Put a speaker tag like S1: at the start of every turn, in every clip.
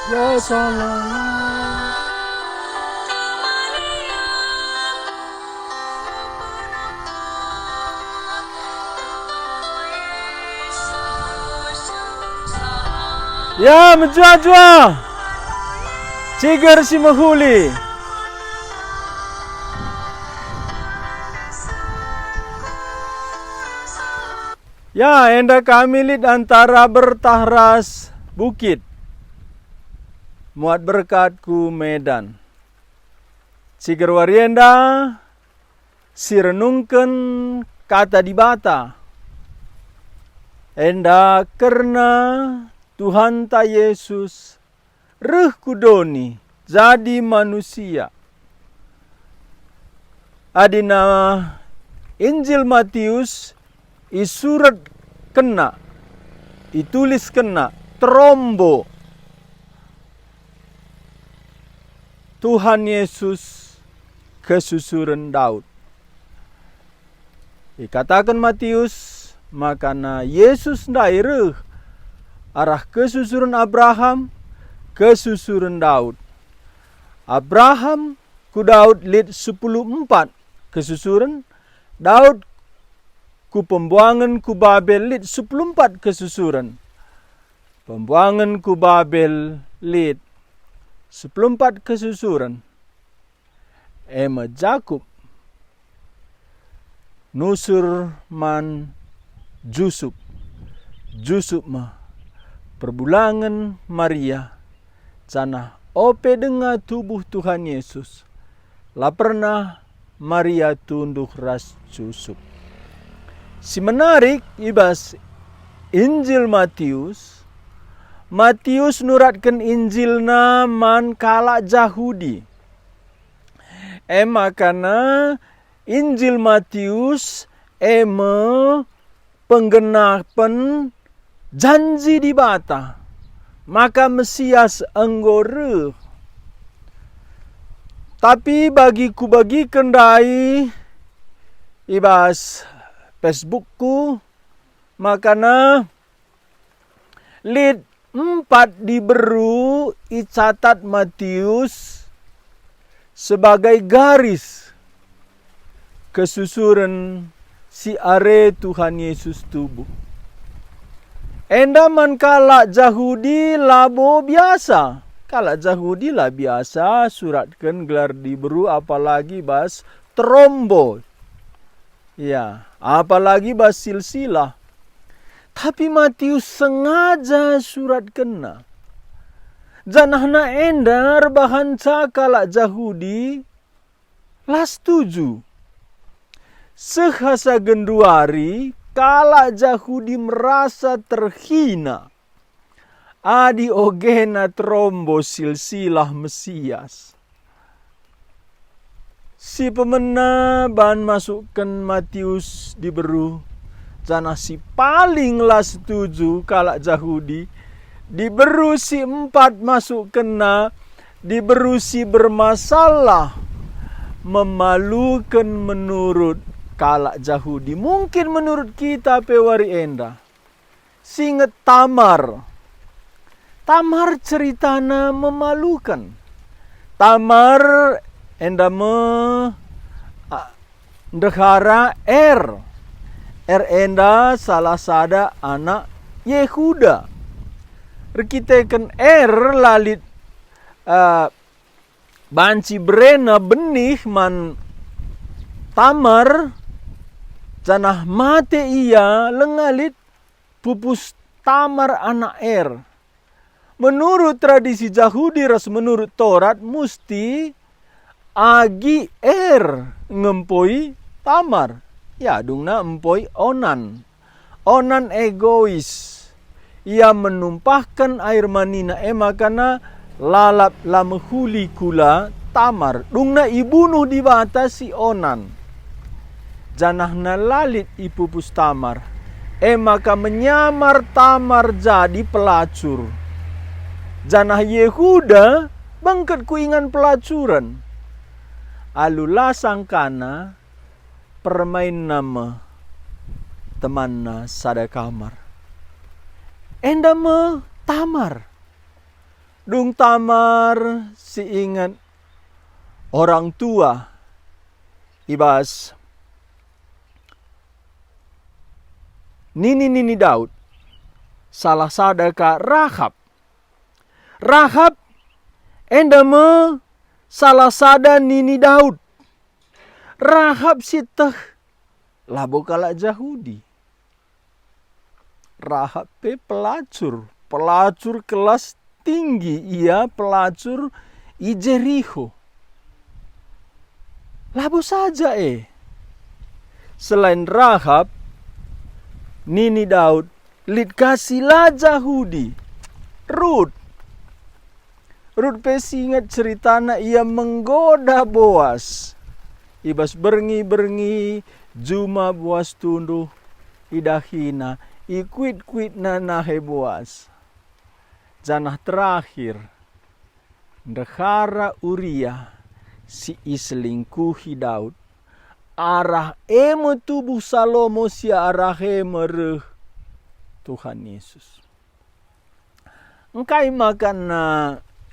S1: Ya salam. Ya menjua-jua cigar si mahuli. Ya enda kami lid antara bertahras bukit muat berkat ku Medan. Cigar warienda si renungken kata di bata. Enda karena Tuhan ta Yesus reh kudoni jadi manusia. Adina Injil Matius isurat kena, itulis kena, trombo. Tuhan Yesus kesusuran Daud. Dikatakan Matius, makana Yesus ndaireh arah kesusuran Abraham, kesusuran Daud. Abraham ku Daud lid 10:4 kesusuran, Daud ku pembuangan ku Babel lid 10:4 kesusuran. Pembuangan ku Babel lid 10:4 kesusuran. Ema Jakub nusur man Jusuf. Jusuf mah perbulangan Maria cana ope dengar tubuh Tuhan Yesus. La pernah Maria tunduk ras Jusuf. Si menarik ibas Injil Matius. Matius nuratkan Injilna man kala Yahudi. Makana Injil Matius penggenapan janji di bata. Maka Mesias anggore. Tapi bagiku bagi kendai ibas Facebookku, makana lid 4 diberu icatat Matius sebagai garis kesusuran si are Tuhan Yesus tubuh. Endaman kalak Yahudi labo biasa. Kalak Yahudi lah biasa suratkan gelar diberu apalagi bas trombo. Ya, apalagi bas silsilah. Tapi Matius sengaja surat kena. Janahna endar bahan kalak Yahudi lah setuju. Sehasa genduari kalak Yahudi merasa terhina. Adi ogena trombo silsilah Mesias. Si pemena bahan masukkan Matius diberu. Janah si paling lah setuju kalak Yahudi. Diberu si 4 masuk kena. Diberu si bermasalah. Memalukan menurut kalak Yahudi. Mungkin menurut kita pewari enda. Singet Tamar. Tamar ceritana memalukan. Tamar enda ndehara enda salah sada anak Yehuda. Rekitekan lalit banci berena benih man Tamar janah mate ia lengalit pupus Tamar anak Menurut tradisi Yahudi ras menurut Taurat musti agi ngempoi Tamar. Ya dungna empoi Onan. Onan egois. Ia menumpahkan air manina makana lalap lamehuli kula Tamar. Dungna ibunuh di batasi Onan. Janahna lalit ipupus Tamar. Maka menyamar Tamar jadi pelacur. Janah Yehuda bangkat kuingan pelacuran. Alula sangkana permain nama temanna sada kamar. Enda me Tamar. Dung tamar si ingat orang tua ibas nini Daud salah sadaka Rahab. Rahab endama salah sada nini Daud. Rahab sitah labo kalak Yahudi. Rahab pelacur kelas tinggi, ia pelacur i Jericho. Labo saja selain Rahab, nini Daud, lid kasihlah Yahudi. Rut pesingat ceritana ia menggoda Boas. Ibas berengi juma Boas tunduh idahina ikuit nahe Boas. Janah terakhir ndehara Uria si iselingkuhi Daud. Arah tubuh Salomo si arah mereh Tuhan Yesus. Engkai makan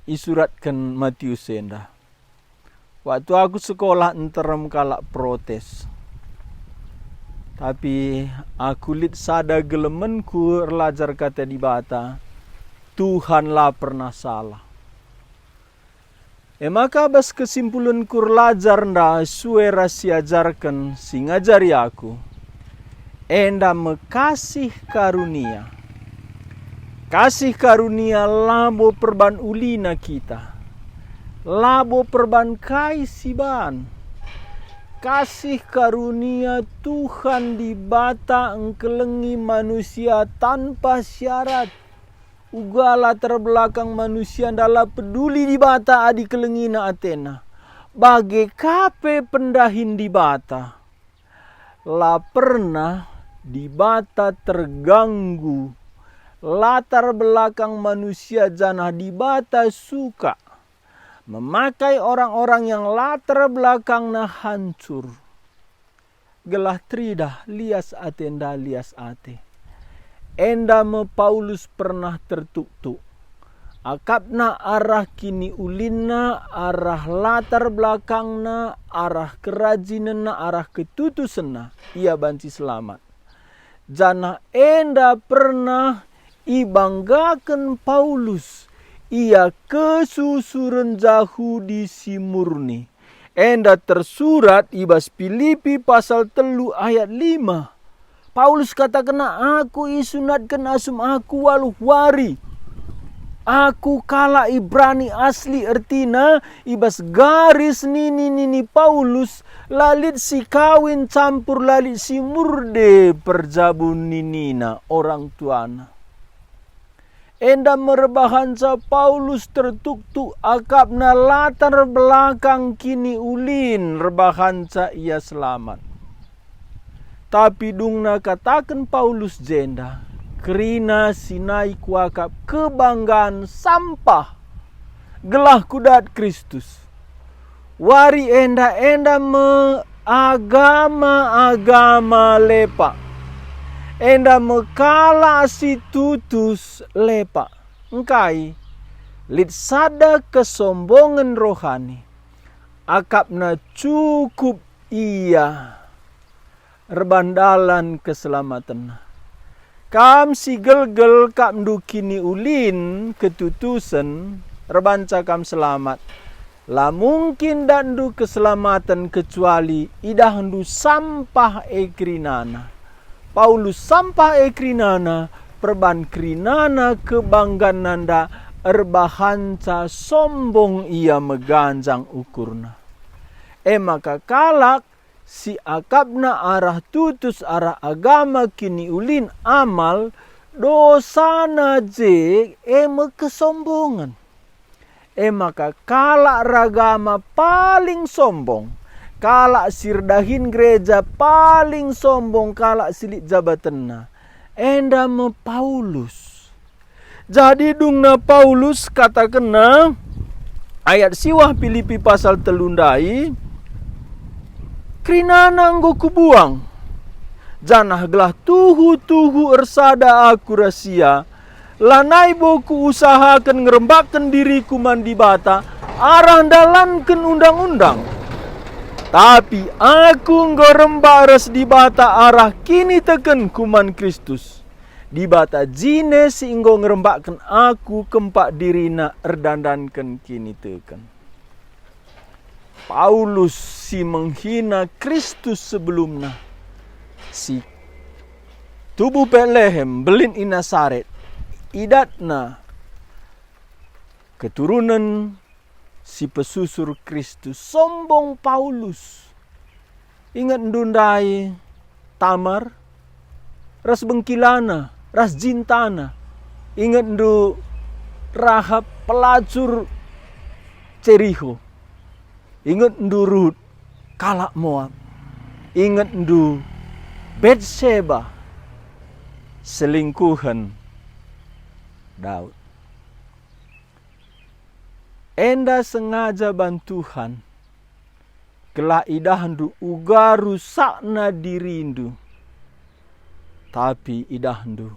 S1: isuratkan Matius enda. Waktu aku sekolah enterem kalak protes. Tapi aku lit sada gelemenku relajar kata di bata. Tuhanlah pernah salah. Maka bas kesimpulan kurlajar nda suera siajarkan si ngajari aku. Enda mekasih karunia. Kasih karunia labo perban ulina kita. Labo perban kai siban. Kasih karunia Tuhan di bata engkelengi manusia tanpa syarat. Ugala terbelakang manusia dalam peduli di bata adi kelengina Athena. Bagai kape pendahin di bata. La pernah di bata terganggu. Latar belakang manusia janah di bata suka. Memakai orang-orang yang latar belakangnya hancur. Gelah tridah lias atenda lias ate. Endame Paulus pernah tertuk-tuk. Akapna arah kini ulinna, arah latar belakangna, arah kerajinanna, arah ketutusanna. Ia banci selamat. Jana enda pernah ibanggakan Paulus. Ia kesusuran Yahudi si murni. Enda tersurat ibas Filipi pasal 3 ayat 5. Paulus katakan, aku isunatkan asum aku waluh wari. Aku kala Ibrani asli ertina ibas garis nini Paulus lalit si kawin campur lalit si murde perjabun ninina orang tuana. Enda merebahanca Paulus tertuktuk akapna latar belakang kini ulin rebahanca ia selamat. Tapi dungna katakan Paulus jenda, kerina sinai kuakap kebanggaan sampah, gelah kudat Kristus. Wari enda me agama lepa. Enda mekala si tutus lepa. Engkai, lid sada kesombongan rohani. Akapna cukup ia. Rebandalan keselamatan. Kam si gelgel kam dukini ulin ketutusan rebanca kam selamat. La mungkin dandu keselamatan kecuali idahandu sampah ekrinana. Paulus sampah ekrinana perban krinana kebanggaan nanda erbahanca sombong ia meganjang ukurna. Maka kalak si akapna arah tutus arah agama kini ulin amal dosana je kesombongan. Maka kalak ragama paling sombong. Kalak sirdahin gereja paling sombong kalak silik jabatanna. Enda me Paulus. Jadi dungna Paulus katakanna ayat siwah Filipi pasal 3 krinana nggo kubuang. Janah gelah tuhu ersada aku rasia. Lanai boku usahakan ngerembakan diriku mandi bata, arah dalankan undang-undang. Tapi aku ngerembak res di bata arah kini teken kuman Kristus. Di bata jine singgo ngerembakkan aku kempak dirina erdandankan kini teken. Paulus si menghina Kristus sebelumnya. Si tubuh Betlehem belin inasaret. Idatna keturunan si pesusur Kristus. Sombong Paulus. Ingat ndundai Tamar, ras bengkilana, ras jintana. Ingat ndu Rahab pelacur Jericho. Ingat ndu Rut kalak Moab. Ingat ndu Betsheba selingkuhan Daud. Enda sengaja bantuhan kelah idahndu uga rusakna dirindu. Tapi idahndu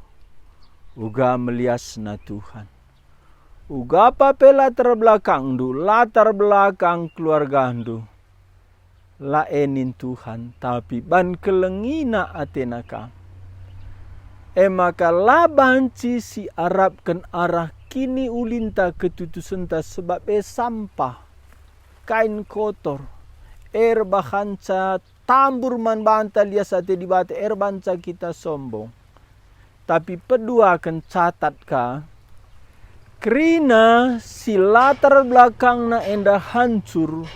S1: uga meliasna Tuhan. Uga pape latar belakangdu, latar belakang keluargandu. Laenin Tuhan, tapi ban kelengina atena kam. Maka labanci si Arabkan arah kini ulinta ketutusenta sebab sampah, kain kotor, bahanca tambur man banta lias ate dibate banca kita sombong. Tapi pedua akan catat ka, kerina si latar belakangna enda hancur,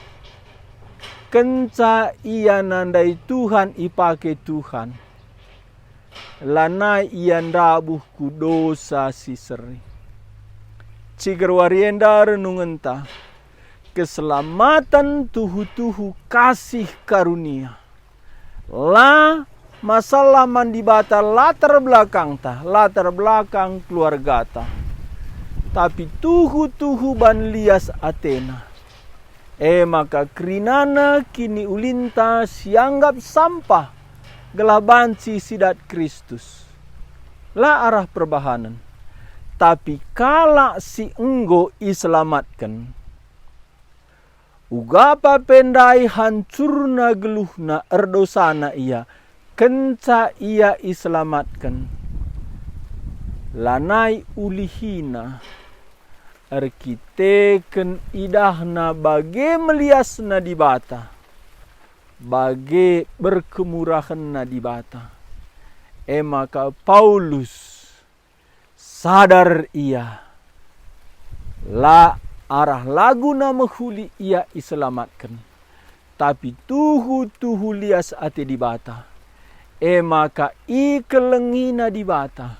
S1: kenca ia nandai Tuhan ipake Tuhan. Lanai ian dabuh ku dosa si seri. Ciger warienda renungenta. Keselamatan tuhu-tuhu kasih karunia. La masalah mandibata latar belakang ta. Latar belakang keluarga ta. Tapi tuhu-tuhu ban lias Athena. Maka kerinana kini ulinta sianggap sampah. Gelabanci sidat Kristus. La arah perbahanan. Tapi kala si enggo iselamatkan. Ugapa pendai hancurna geluhna erdosana ia. Kenca ia iselamatkan. Lanai ulihina. Arkiteken idahna bage meliasna di bata. Bagi berkemurahan nadibata. Maka Paulus sadar ia. La arah lagu nama huli ia iselamatkan. Tapi tuhu lias ate dibata. Maka i kelengina dibata.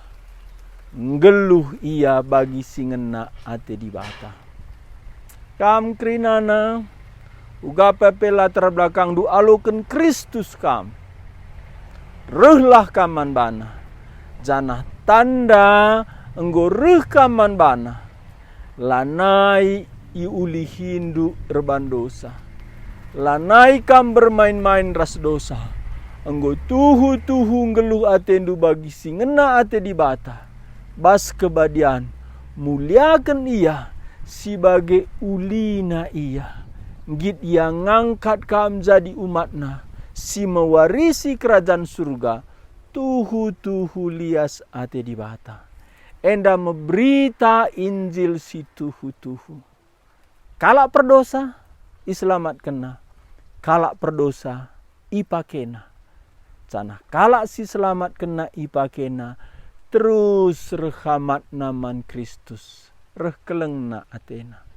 S1: Ngeluh ia bagi singena ate dibata. Kam krinana. Uga pepe latar belakang du aloken Kristus kam. Rehlah kaman bana. Janah tanda enggo reh kaman bana. Lanai iuli hindu erban dosa. Lanai kam bermain-main ras dosa. Enggo tuhu ngeluh atendu bagi singena ate dibata. Bas kebadian muliakan ia sebagai ulina ia. Git yang ngangkat kam jadi umatna, si mewarisi kerajaan surga, tuhu lias ate dibata. Enda memberita Injil si tuhu. Kalak perdosa, iselamat kena. Kalak perdosa, ipakena. Canah kalak si selamat kena ipakena, terus rehamat naman Kristus, reh kelengna Athena.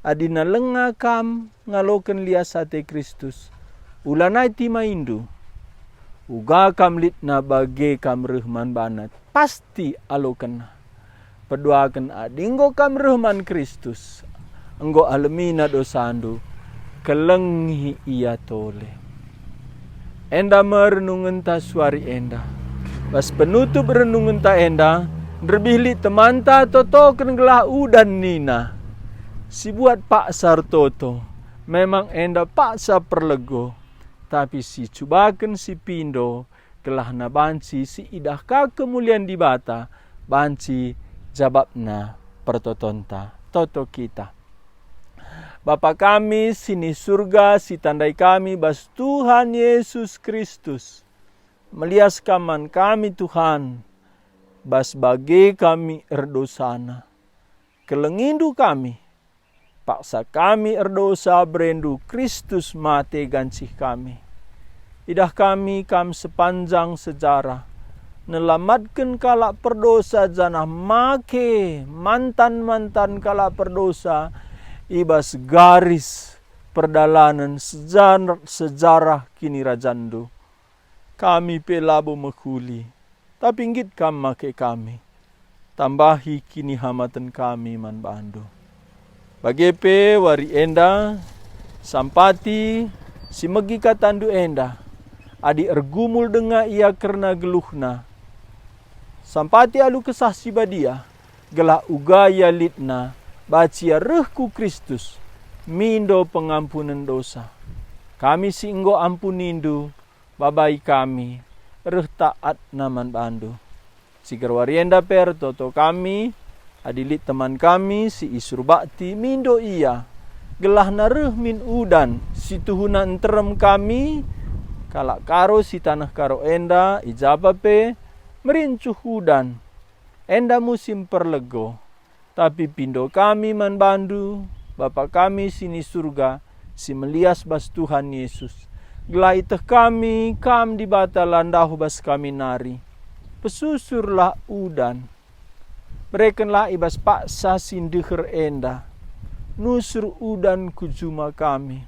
S1: Adina lenga kam ngaloken lias ate Kristus. Ulanai tima indu. Uga kam litna bage kam rehman banat. Pasti aloken. Peduakan adinggo kam rehman Kristus. Enggo alemina dosandu. Kelenghi ia tole. Enda merenungen ta suari enda. Pas penutup renungen ta enda. Derbihli temanta toto kengelah udan nina. Si buat Pak Sartoto memang enda paksa perlego. Tapi si cubakan si pindo kelah na banci si idahka kemuliaan di bata. Banci jawabna pertotonta toto kita. Bapa kami sini surga, si tandai kami bas Tuhan Yesus Kristus. Melias kaman kami Tuhan, bas bagi kami erdosana. Kelengindu kami, paksa kami erdosa berendu Kristus mate gancih kami. Idah kami kam sepanjang sejarah, nelamatkan kalak perdosa janah make mantan-mantan kalak perdosa, ibas garis perdalanan sejarah kini rajandu. Kami pelabo mekuli, tapi ngit kam make kami. Tambahi kini hamatan kami man bandu. Bagepe wari enda, sampati si megi katandu enda, adi ergumul denga ia kerna geluhna. Sampati alu kesah si badia, gelah ugaya litna, bacia rehku Kristus, mindo pengampunan dosa. Kami si enggo ampunindu, babai kami, reh taat naman bandu. Sigar warienda per toto kami, adilit teman kami si isur bakti mindo iya. Gelah nareh min udan si tuhuna enterem kami, kalak karo si tanah karo enda ijabape merincuh udan. Enda musim perlego, tapi pindo kami man bandu, Bapa kami sini surga, si melias bas Tuhan Yesus. Gelah iteh kami, kam di bata landahu bas kami nari. Pesusurlah udan, berekenlah ibas paksa sindeher enda, nusur udan kujuma kami,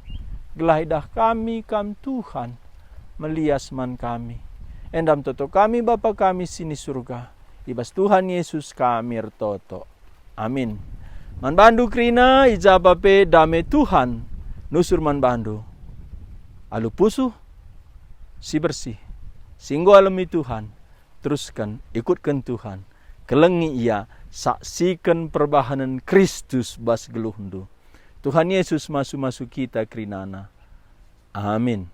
S1: gelaidah kami kam Tuhan, melias man kami. Endam toto kami Bapa kami sini surga, ibas Tuhan Yesus kami ertoto. Amin. Man bandu krina ijabape dame Tuhan, nusur man bandu. Alu pusuh, si bersih, singgo alami Tuhan. Teruskan, ikutkan Tuhan. Kelengi ia, saksikan perbahanan Kristus bas geluhndu. Tuhan Yesus masuk-masuk kita krinana. Amin.